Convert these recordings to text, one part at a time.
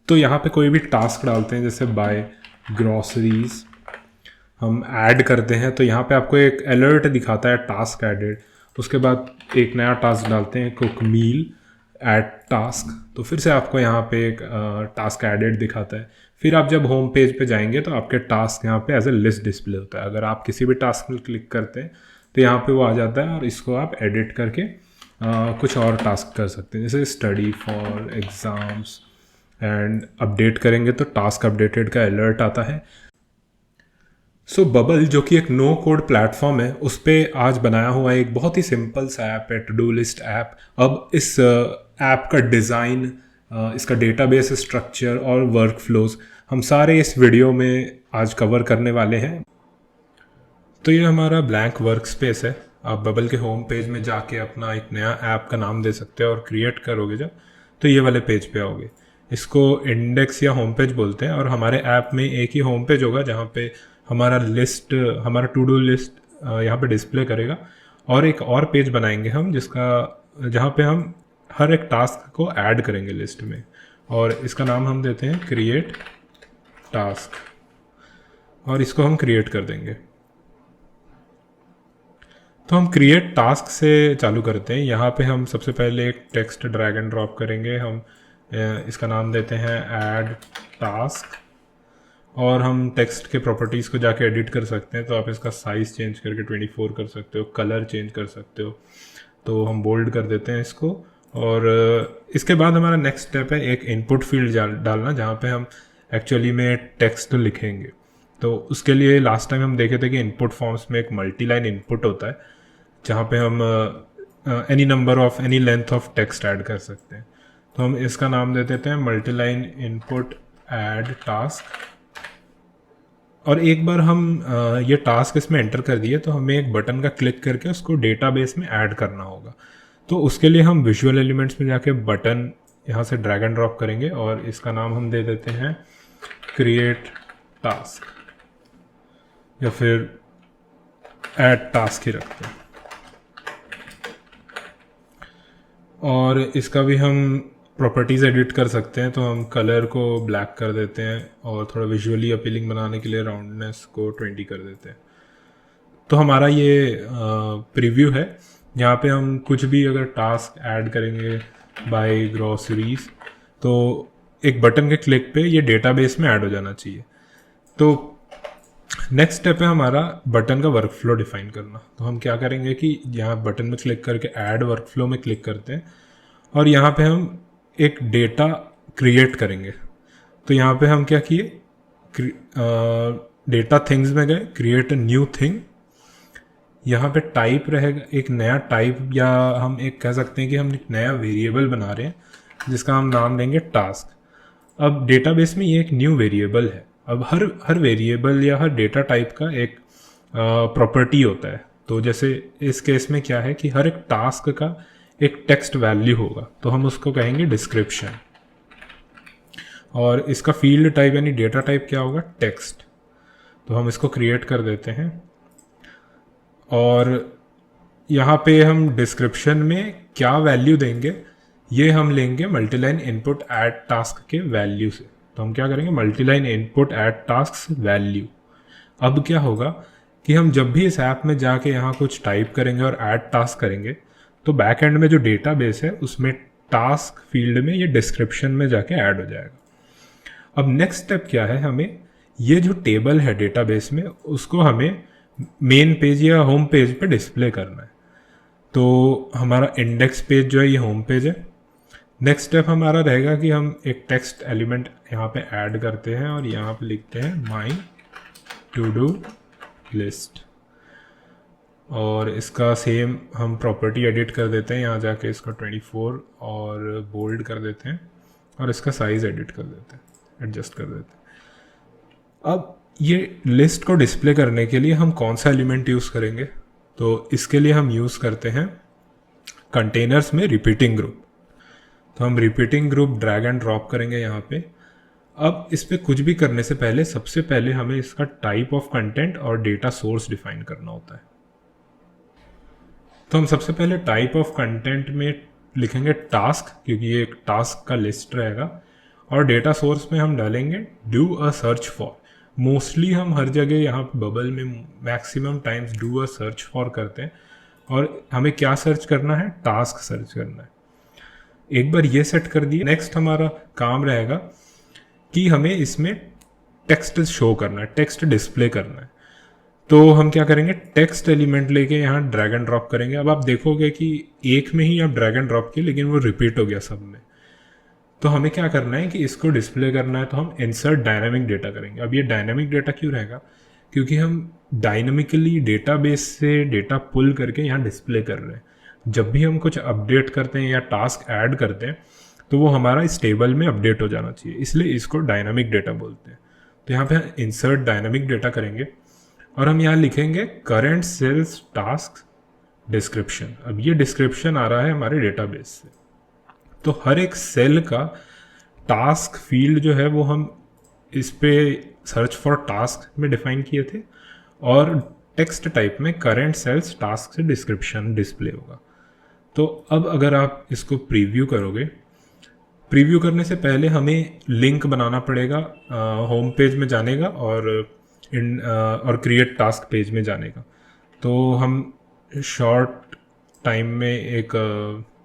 तो यहाँ पे कोई भी टास्क डालते हैं, जैसे बाय ग्रॉसरीज हम ऐड करते हैं, तो यहाँ पे आपको एक अलर्ट दिखाता है टास्क एडेड। उसके बाद एक नया टास्क डालते हैं कुक मील ऐड टास्क, तो फिर से आपको यहाँ पे एक टास्क एडेड दिखाता है। फिर आप जब होम पेज पे जाएंगे तो आपके टास्क यहाँ पे एज ए लिस्ट डिस्प्ले होता है। अगर आप किसी भी टास्क में क्लिक करते हैं तो यहाँ पे वो आ जाता है और इसको आप एडिट करके कुछ और टास्क कर सकते हैं, जैसे study for exams, and update करेंगे तो टास्क अपडेटेड का अलर्ट आता है। सो बबल जो कि एक नो कोड प्लेटफॉर्म है, उस पर आज बनाया हुआ एक बहुत ही सिंपल सा ऐप है, टू डू लिस्ट ऐप। अब इस ऐप का डिज़ाइन, इसका डेटाबेस स्ट्रक्चर और वर्क फ्लोज हम सारे इस वीडियो में आज कवर करने वाले हैं। तो ये हमारा ब्लैंक वर्क स्पेस है। आप बबल के होम पेज में जाके अपना एक नया ऐप का नाम दे सकते हो और क्रिएट करोगे जब, तो ये वाले पेज पे आओगे। इसको इंडेक्स या होम पेज बोलते हैं, और हमारे ऐप में एक ही होम पेज होगा जहाँ पे हमारा लिस्ट, हमारा टू डू लिस्ट यहाँ पे डिस्प्ले करेगा। और एक और पेज बनाएंगे हम जहाँ पे हम हर एक टास्क को ऐड करेंगे लिस्ट में, और इसका नाम हम देते हैं क्रिएट टास्क, और इसको हम क्रिएट कर देंगे। तो हम क्रिएट टास्क से चालू करते हैं। यहाँ पे हम सबसे पहले एक टेक्स्ट ड्रैग एंड ड्रॉप करेंगे। हम इसका नाम देते हैं ऐड टास्क, और हम टेक्स्ट के प्रॉपर्टीज़ को जाके एडिट कर सकते हैं। तो आप इसका साइज़ चेंज करके 24 कर सकते हो, कलर चेंज कर सकते हो। तो हम बोल्ड कर देते हैं इसको, और इसके बाद हमारा नेक्स्ट स्टेप है एक इनपुट फील्ड डालना, जहाँ पे हम एक्चुअली में टेक्स्ट लिखेंगे। तो उसके लिए लास्ट टाइम हम देखे थे कि इनपुट फॉर्म्स में एक मल्टी लाइन इनपुट होता है, जहाँ पे हम any number of any length of text add कर सकते हैं। तो हम इसका नाम दे देते हैं multi line input add task. और एक बार हम ये टास्क इसमें एंटर कर दिए तो हमें एक बटन का क्लिक करके उसको डेटाबेस में ऐड करना होगा। तो उसके लिए हम विजुअल एलिमेंट्स में जाके बटन यहाँ से ड्रैग एंड ड्रॉप करेंगे, और इसका नाम हम दे देते हैं क्रिएट टास्क, या फिर ऐड टास्क ही रखते हैं। और इसका भी हम प्रॉपर्टीज़ एडिट कर सकते हैं। तो हम कलर को ब्लैक कर देते हैं, और थोड़ा विजुअली अपीलिंग बनाने के लिए राउंडनेस को 20 कर देते हैं। तो हमारा ये प्रीव्यू है, यहाँ पे हम कुछ भी अगर टास्क ऐड करेंगे बाय ग्रॉसरीज, तो एक बटन के क्लिक पे ये डेटाबेस में ऐड हो जाना चाहिए। तो नेक्स्ट स्टेप है हमारा बटन का वर्क फ्लो डिफाइन करना। तो हम क्या करेंगे कि यहाँ बटन में क्लिक करके ऐड वर्क फ्लो में क्लिक करते हैं, और यहाँ पे हम एक डेटा क्रिएट करेंगे। तो यहाँ पे हम क्या किए, डेटा थिंग्स में गए, क्रिएट अ न्यू थिंग। यहाँ पे टाइप रहेगा एक नया टाइप, या हम एक कह सकते हैं कि हम एक नया वेरिएबल बना रहे हैं जिसका हम नाम देंगे टास्क। अब डेटाबेस में ये एक न्यू वेरिएबल है। अब हर वेरिएबल या हर डेटा टाइप का एक प्रॉपर्टी होता है। तो जैसे इस केस में क्या है कि हर एक टास्क का एक टेक्स्ट वैल्यू होगा, तो हम उसको कहेंगे डिस्क्रिप्शन, और इसका फील्ड टाइप यानी डेटा टाइप क्या होगा, टेक्स्ट। तो हम इसको क्रिएट कर देते हैं, और यहाँ पे हम डिस्क्रिप्शन में क्या वैल्यू देंगे ये हम लेंगे मल्टीलाइन इनपुट ऐड टास्क के वैल्यू से। तो हम क्या करेंगे, multiline input add task value. अब क्या होगा कि हम जब भी इस ऐप में जाके यहाँ कुछ टाइप करेंगे और ऐड टास्क करेंगे, तो बैक एंड में जो डेटाबेस है उसमें टास्क फील्ड में ये डिस्क्रिप्शन में जाके ऐड हो जाएगा। अब नेक्स्ट स्टेप क्या है, हमें ये जो टेबल है डेटाबेस में उसको हमें मेन पेज या होम पेज पे डिस्प्ले करना है। तो हमारा इंडेक्स पेज जो है ये होम पेज है। नेक्स्ट स्टेप हमारा रहेगा कि हम एक टेक्स्ट एलिमेंट यहाँ पे ऐड करते हैं, और यहाँ पे लिखते हैं माई टू डू लिस्ट, और इसका सेम हम प्रॉपर्टी एडिट कर देते हैं। यहाँ जाके इसका 24 और बोल्ड कर देते हैं, और इसका साइज एडिट कर देते हैं, एडजस्ट कर देते हैं। अब ये लिस्ट को डिस्प्ले करने के लिए हम कौन सा एलिमेंट यूज़ करेंगे, तो इसके लिए हम यूज़ करते हैं कंटेनर्स में रिपीटिंग ग्रुप। तो हम repeating group drag and drop करेंगे यहाँ पे। अब इस पर कुछ भी करने से पहले सबसे पहले हमें इसका टाइप ऑफ कंटेंट और डेटा सोर्स डिफाइन करना होता है। तो हम सबसे पहले टाइप ऑफ कंटेंट में लिखेंगे टास्क, क्योंकि ये एक टास्क का लिस्ट रहेगा, और डेटा सोर्स में हम डालेंगे do a search for. Mostly हम हर जगह यहाँ पे बबल में maximum times do a search for करते हैं, और हमें क्या सर्च करना है, टास्क सर्च करना है। एक बार ये सेट कर दिए, नेक्स्ट हमारा काम रहेगा कि हमें इसमें टेक्स्ट शो करना है, टेक्स्ट डिस्प्ले करना है। तो हम क्या करेंगे, टेक्स्ट एलिमेंट लेके यहाँ ड्रैग एंड ड्रॉप करेंगे। अब आप देखोगे कि एक में ही आप ड्रैग एंड ड्रॉप किए लेकिन वो रिपीट हो गया सब में। तो हमें क्या करना है कि इसको डिस्प्ले करना है, तो हम इंसर्ट डायनामिक डेटा करेंगे। अब ये डायनामिक डेटा क्यों रहेगा, क्योंकि हम डायनामिकली डेटाबेस से डेटा पुल करके यहाँ डिस्प्ले कर रहे हैं। जब भी हम कुछ अपडेट करते हैं या टास्क ऐड करते हैं तो वो हमारा इस टेबल में अपडेट हो जाना चाहिए, इसलिए इसको डायनामिक डेटा बोलते हैं। तो यहाँ पे इंसर्ट डायनामिक डेटा करेंगे और हम यहाँ लिखेंगे करेंट सेल्स टास्क डिस्क्रिप्शन। अब ये डिस्क्रिप्शन आ रहा है हमारे डेटाबेस से, तो हर एक सेल का टास्क फील्ड जो है वो हम इस पे सर्च फॉर टास्क में डिफाइन किए थे, और टेक्स्ट टाइप में करेंट सेल्स टास्क से डिस्क्रिप्शन डिस्प्ले होगा। तो अब अगर आप इसको प्रीव्यू करोगे, प्रीव्यू करने से पहले हमें लिंक बनाना पड़ेगा होम पेज में जाने का और क्रिएट टास्क पेज में जाने का। तो हम शॉर्ट टाइम में एक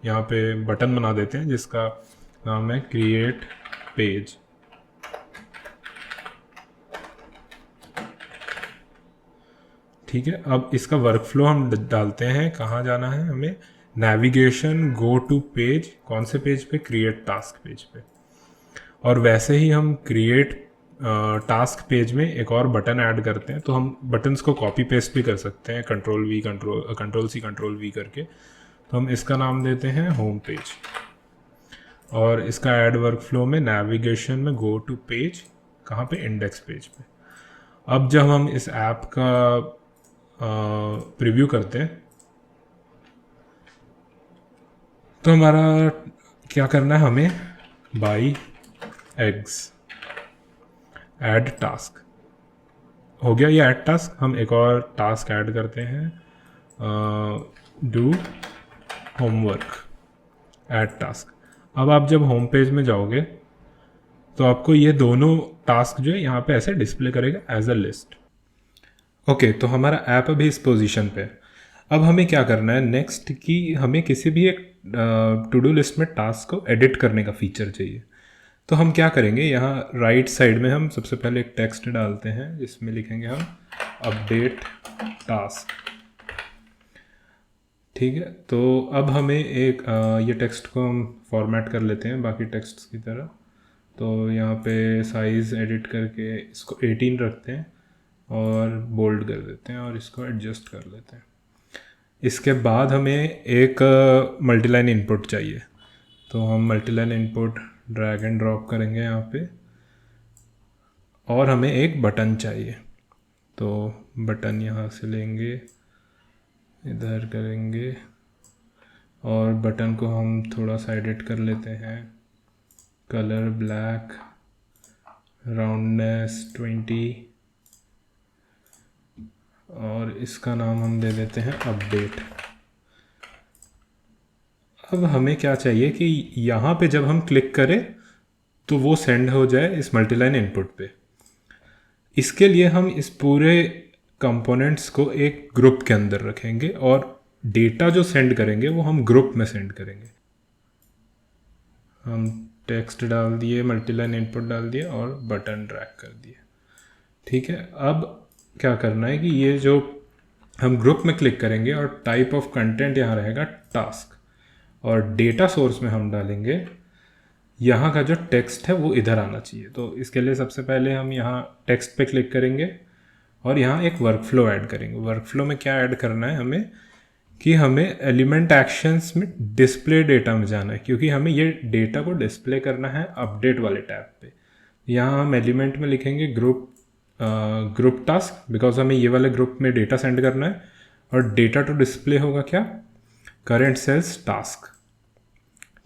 यहाँ पे बटन बना देते हैं जिसका नाम है क्रिएट पेज। ठीक है, अब इसका वर्कफ्लो हम डालते हैं, कहाँ जाना है हमें, नेविगेशन गो टू पेज, कौन से पेज पे, क्रिएट टास्क पेज पे। और वैसे ही हम क्रिएट टास्क पेज में एक और बटन ऐड करते हैं। तो हम बटन्स को कॉपी पेस्ट भी कर सकते हैं, कंट्रोल सी करके। तो हम इसका नाम देते हैं होम पेज, और इसका ऐड वर्कफ्लो में नेविगेशन में गो टू पेज, कहाँ पे, इंडेक्स पेज पे। अब जब हम इस ऐप का प्रीव्यू करते हैं तो हमारा क्या करना है, हमें बाई एग्स ऐड टास्क हो गया। ये ऐड टास्क, हम एक और टास्क ऐड करते हैं, डू होमवर्क ऐड टास्क। अब आप जब होम पेज में जाओगे तो आपको ये दोनों टास्क जो है यहाँ पे ऐसे डिस्प्ले करेगा एज अ लिस्ट। ओके, तो हमारा ऐप अभी इस पोजीशन पे है। अब हमें क्या करना है नेक्स्ट, कि हमें किसी भी एक टू डू लिस्ट में टास्क को एडिट करने का फीचर चाहिए। तो हम क्या करेंगे, यहाँ राइट साइड में हम सबसे पहले एक टेक्स्ट डालते हैं जिसमें लिखेंगे हम अपडेट टास्क। ठीक है, तो अब हमें एक ये टेक्स्ट को हम फॉर्मेट कर लेते हैं बाकी टेक्स्ट की तरह। तो यहाँ पे साइज़ एडिट करके इसको 18 रखते हैं और बोल्ड कर देते हैं और इसको एडजस्ट कर लेते हैं। इसके बाद हमें एक मल्टीलाइन इनपुट चाहिए, तो हम multiline input drag and drop करेंगे यहाँ पे, और हमें एक बटन चाहिए। तो बटन यहाँ से लेंगे, इधर करेंगे, और बटन को हम थोड़ा सा एडिट कर लेते हैं, कलर ब्लैक, राउंडनेस 20, और इसका नाम हम दे देते हैं अपडेट। अब हमें क्या चाहिए कि यहाँ पे जब हम क्लिक करें तो वो सेंड हो जाए इस मल्टीलाइन इनपुट पे। इसके लिए हम इस पूरे कंपोनेंट्स को एक ग्रुप के अंदर रखेंगे, और डेटा जो सेंड करेंगे वो हम ग्रुप में सेंड करेंगे। हम टेक्स्ट डाल दिए, मल्टीलाइन इनपुट डाल दिए और बटन ड्रैग कर दिए। ठीक है, अब क्या करना है कि ये जो हम ग्रुप में क्लिक करेंगे और टाइप ऑफ कंटेंट यहाँ रहेगा टास्क, और डेटा सोर्स में हम डालेंगे यहाँ का जो टेक्स्ट है वो इधर आना चाहिए। तो इसके लिए सबसे पहले हम यहाँ टेक्स्ट पे क्लिक करेंगे और यहाँ एक वर्कफ्लो ऐड करेंगे। वर्कफ्लो में क्या ऐड करना है हमें, कि हमें एलिमेंट एक्शंस में डिस्प्ले डेटा में जाना है, क्योंकि हमें ये डेटा को डिस्प्ले करना है अपडेट वाले टैब पे। यहाँ हम एलिमेंट में लिखेंगे ग्रुप टास्क, बिकॉज हमें ये वाले ग्रुप में डेटा सेंड करना है, और डेटा टू डिस्प्ले होगा क्या, करेंट सेल्स टास्क।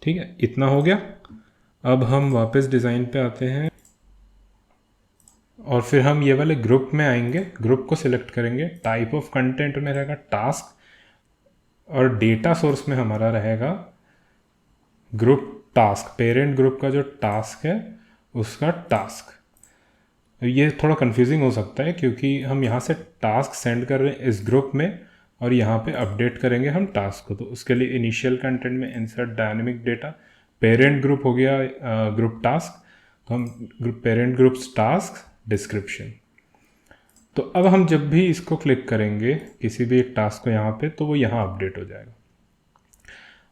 ठीक है, इतना हो गया। अब हम वापस डिज़ाइन पे आते हैं और फिर हम ये वाले ग्रुप में आएंगे, ग्रुप को सिलेक्ट करेंगे, टाइप ऑफ कंटेंट में रहेगा टास्क, और डेटा सोर्स में हमारा रहेगा ग्रुप टास्क, पेरेंट ग्रुप का जो टास्क है उसका टास्क। ये थोड़ा कंफ्यूजिंग हो सकता है क्योंकि हम यहाँ से टास्क सेंड कर रहे हैं इस ग्रुप में और यहाँ पे अपडेट करेंगे हम टास्क को। तो उसके लिए इनिशियल कंटेंट में insert dynamic data, parent group हो गया ग्रुप टास्क, तो हम पेरेंट ग्रुप्स टास्क डिस्क्रिप्शन। तो अब हम जब भी इसको क्लिक करेंगे किसी भी एक टास्क को यहाँ पे, तो वो यहाँ अपडेट हो जाएगा।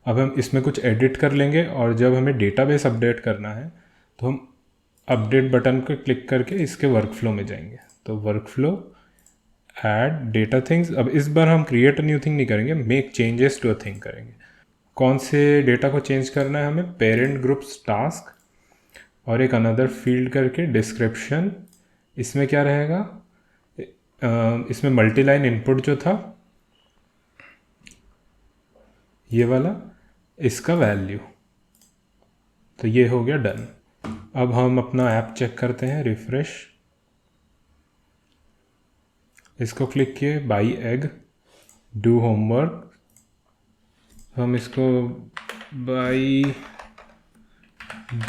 अब हम इसमें कुछ एडिट कर लेंगे और जब हमें डेटाबेस अपडेट करना है तो हम अपडेट बटन को क्लिक करके इसके वर्कफ्लो में जाएंगे। तो वर्कफ्लो, ऐड डेटा थिंग्स। अब इस बार हम क्रिएट अ न्यू थिंग नहीं करेंगे, make changes to a thing करेंगे। कौन से डेटा को चेंज करना है हमें? पेरेंट ग्रुप्स टास्क और एक अनदर फील्ड करके डिस्क्रिप्शन। इसमें क्या रहेगा? इसमें मल्टीलाइन इनपुट जो था ये वाला, इसका वैल्यू। तो ये हो गया डन। अब हम अपना ऐप चेक करते हैं, रिफ्रेश। इसको क्लिक किए, बाई एग, डू होमवर्क। हम इसको बाई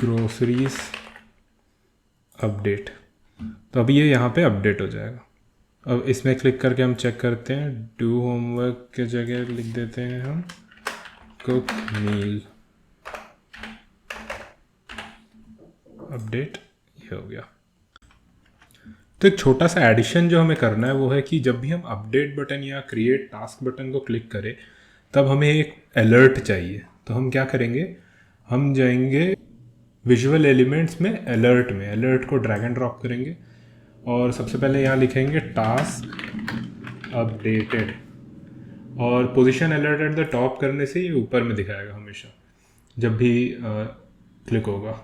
ग्रोसरीज अपडेट। तो अभी ये यहाँ पे अपडेट हो जाएगा। अब इसमें क्लिक करके हम चेक करते हैं, डू होमवर्क के जगह लिख देते हैं हम कुक मील, अपडेट। ये हो गया। तो एक छोटा सा एडिशन जो हमें करना है वो है कि जब भी हम अपडेट बटन या क्रिएट टास्क बटन को क्लिक करें तब हमें एक अलर्ट चाहिए। तो हम क्या करेंगे, हम जाएंगे विजुअल एलिमेंट्स में, अलर्ट को ड्रैग एंड ड्रॉप करेंगे और सबसे पहले यहाँ लिखेंगे टास्क अपडेटेड और position alert at the top करने से ये ऊपर में दिखाएगा हमेशा जब भी क्लिक होगा।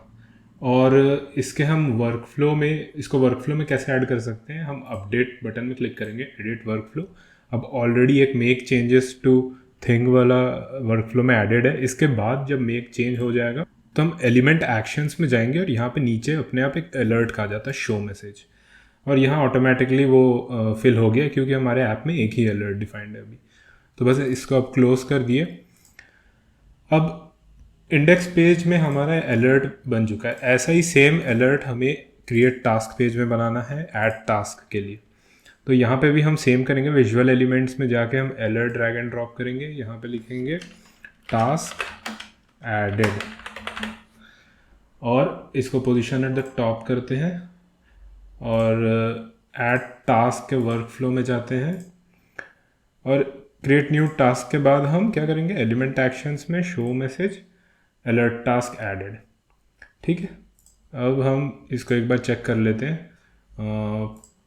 और इसके हम इसको वर्कफ्लो में कैसे ऐड कर सकते हैं? हम अपडेट बटन में क्लिक करेंगे, एडिट वर्कफ्लो। अब ऑलरेडी एक मेक चेंजेस टू थिंग वाला वर्कफ्लो में एडेड है। इसके बाद जब मेक चेंज हो जाएगा तो हम एलिमेंट एक्शंस में जाएंगे और यहाँ पे नीचे अपने आप एक अलर्ट का जाता है, शो मैसेज, और यहाँ ऑटोमेटिकली वो फिल हो गया क्योंकि हमारे ऐप में एक ही अलर्ट डिफाइंड है अभी। तो बस इसको अब क्लोज कर दिए। अब इंडेक्स पेज में हमारा अलर्ट बन चुका है। ऐसा ही सेम अलर्ट हमें क्रिएट टास्क पेज में बनाना है ऐड टास्क के लिए। तो यहाँ पे भी हम सेम करेंगे, विजुअल एलिमेंट्स में जाके हम अलर्ट ड्रैग एंड ड्रॉप करेंगे। यहाँ पे लिखेंगे टास्क एडेड और इसको पोजीशन एट द टॉप करते हैं और ऐड टास्क के वर्कफ्लो में जाते हैं और क्रिएट न्यू टास्क के बाद हम क्या करेंगे, एलिमेंट एक्शंस में show message alert task added. ठीक है, अब हम इसको एक बार चेक कर लेते हैं,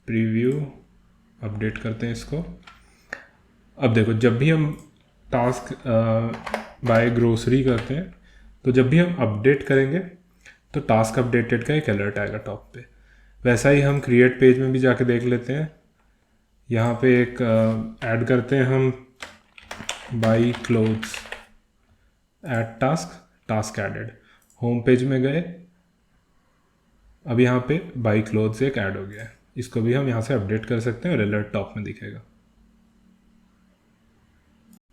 प्रीव्यू अपडेट करते हैं इसको। अब देखो, जब भी हम टास्क बाय ग्रोसरी करते हैं तो जब भी हम अपडेट करेंगे तो टास्क अपडेटेड का एक अलर्ट आएगा टॉप पे। वैसा ही हम क्रिएट पेज में भी जाके देख लेते हैं। यहाँ पे एक ऐड करते हैं हम buy clothes add task added. Home page में गए, अब यहाँ पे बाई क्लोथ्स एक ऐड हो गया है। इसको भी हम यहाँ से अपडेट कर सकते हैं और अलर्ट टॉप में दिखेगा।